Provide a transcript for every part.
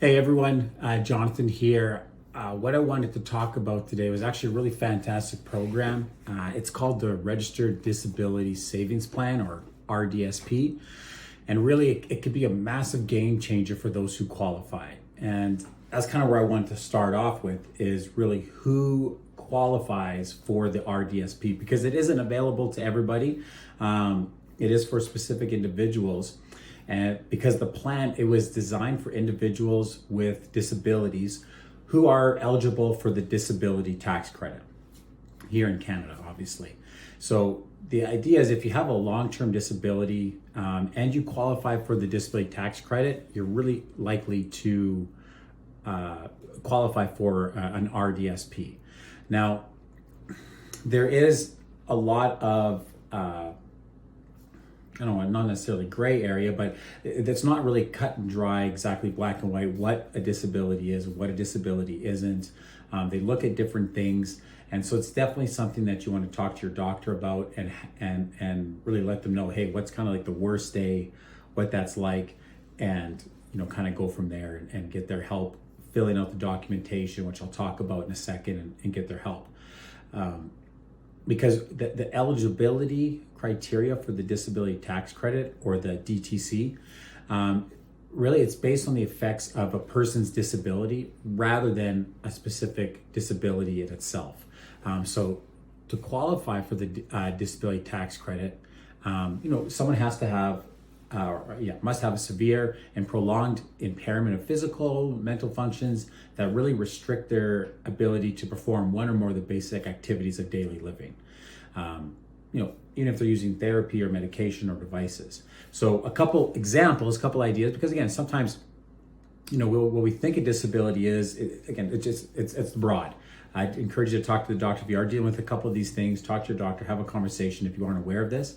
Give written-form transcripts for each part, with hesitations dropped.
Hey everyone, Jonathan here. What I wanted to talk about today was actually a really fantastic program. It's called the Registered Disability Savings Plan, or RDSP. And really, it could be a massive game changer for those who qualify. And that's kind of where I wanted to start off with, is really who qualifies for the RDSP, because it isn't available to everybody. It is for specific individuals. And because the plan, it was designed for individuals with disabilities who are eligible for the disability tax credit here in Canada, obviously. So the idea is, if you have a long-term disability and you qualify for the disability tax credit, you're really likely to qualify for an RDSP. Now, there is a lot of I don't know, not necessarily gray area, but it's not really cut and dry, exactly black and white, what a disability is, what a disability isn't. They look at different things. And so it's definitely something that you want to talk to your doctor about and really let them know, hey, what's kind of like the worst day, what that's like, and, kind of go from there and get their help filling out the documentation, which I'll talk about in a second, and get their help. Because the eligibility criteria for the disability tax credit, or the DTC, really it's based on the effects of a person's disability rather than a specific disability in itself. So to qualify for the disability tax credit, someone has to have must have a severe and prolonged impairment of physical, mental functions that really restrict their ability to perform one or more of the basic activities of daily living. Even if they're using therapy or medication or devices. So a couple examples, a couple ideas, because again, sometimes, what we think a disability is, it's broad. I'd encourage you to talk to the doctor if you are dealing with a couple of these things. Talk to your doctor, have a conversation if you aren't aware of this,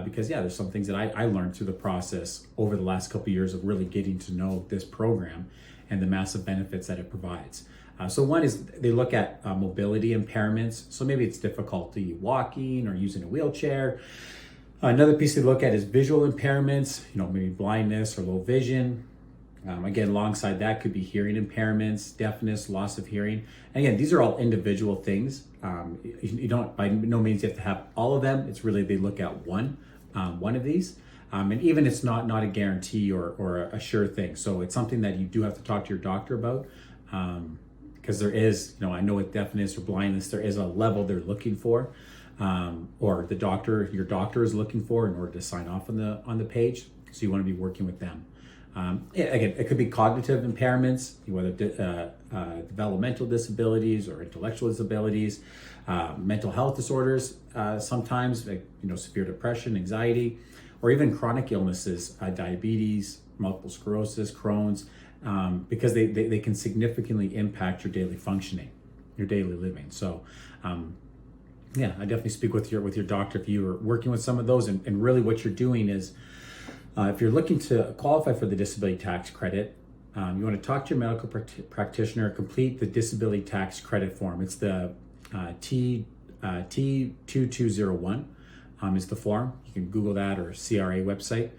because there's some things that I learned through the process over the last couple of years of really getting to know this program and the massive benefits that it provides. So one is, they look at mobility impairments. So maybe it's difficulty walking or using a wheelchair. Another piece they look at is visual impairments, maybe blindness or low vision. Again, alongside that could be hearing impairments, deafness, loss of hearing. And again, these are all individual things. You don't, by no means you have to have all of them. It's really, they look at one of these. And even it's not a guarantee or a sure thing. So it's something that you do have to talk to your doctor about. Because there is, I know with deafness or blindness, there is a level they're looking for, or your doctor is looking for in order to sign off on the page. So you want to be working with them. Again, it could be cognitive impairments, whether developmental disabilities or intellectual disabilities, mental health disorders, sometimes like, severe depression, anxiety, or even chronic illnesses, diabetes, multiple sclerosis, Crohn's, because they can significantly impact your daily functioning, your daily living. So, I definitely speak with your doctor if you are working with some of those. And really what you're doing is, if you're looking to qualify for the disability tax credit, you want to talk to your medical practitioner, complete the disability tax credit form. It's the T2201 is the form. You can Google that, or CRA website.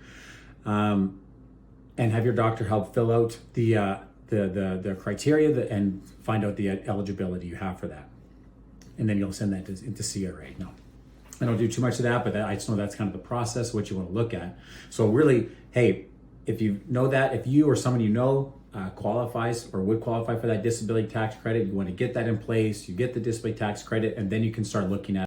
And have your doctor help fill out the criteria and find out the eligibility you have for that. And then you'll send that into CRA. No, I don't do too much of that, but I just know that's kind of the process, what you want to look at. So really, hey, if you know that, if you or someone qualifies or would qualify for that disability tax credit, you want to get that in place, you get the disability tax credit, and then you can start looking at